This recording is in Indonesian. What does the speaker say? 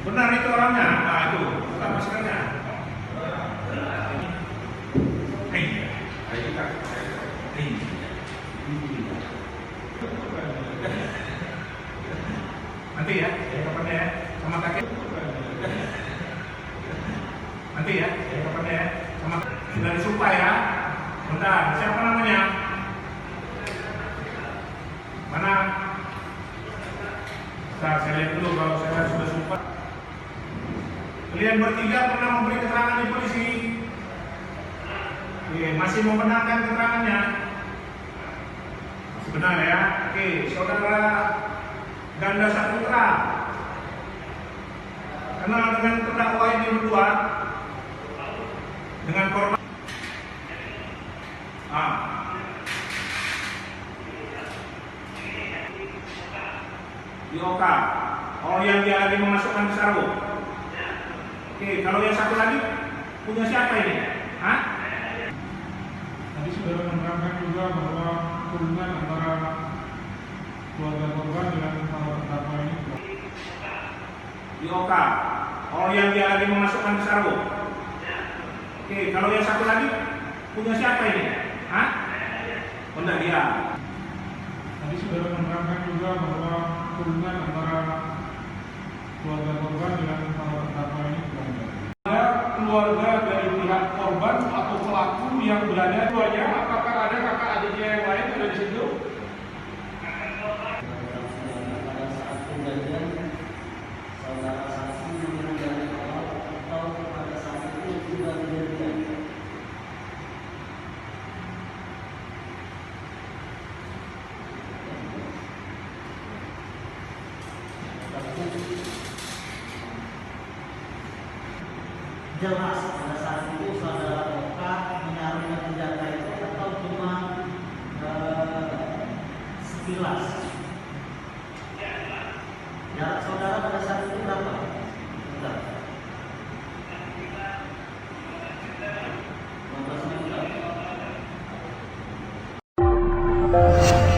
Benar itu orangnya. Nah itu, buka maskernya. Hei, ayo kita. Hei. Nanti ya, kapannya ya, sama kakek. Nanti ya, kapannya ya, sama sudah disumpah ya. Bentar, siapa namanya? Mana? Nah, saya lihat dulu kalau saya sudah sumpah. Kalian bertiga pernah memberi keterangan di polisi? Oke, masih membenarkan keterangannya? Masih benar ya? Oke, saudara Ganda Saputra kenal dengan terdakwa ini berdua? Dengan korban? Di Oka. Oh, yang dia lagi memasukkan ke sarung. Oke, kalau yang satu lagi punya siapa ini? Hah? Tadi saudara menerangkan juga bahwa hubungan antara keluarga korban dengan terdakwa ini. Di Oka. Oh, yang dia lagi memasukkan ke sarung. Oke, kalau yang satu lagi punya siapa ini? Hah? Oh, enggak dia. Tadi saudara menerangkan juga bahwa hubungan antara keluarga korban dengan terdakwa ini. Ada keluarga dari pihak korban atau pelaku yang berada duanya, apakah ada kakak adiknya yang lain ada di situ? Pada saat kejadian saudara saksi yang dari awal atau pada saat itu sudah kejadian. Jelas pada saat itu saudara Oka menaruhnya senjata itu atau cuma sekilas. Jarak saudara pada saat itu berapa? Bentar. 15 meter.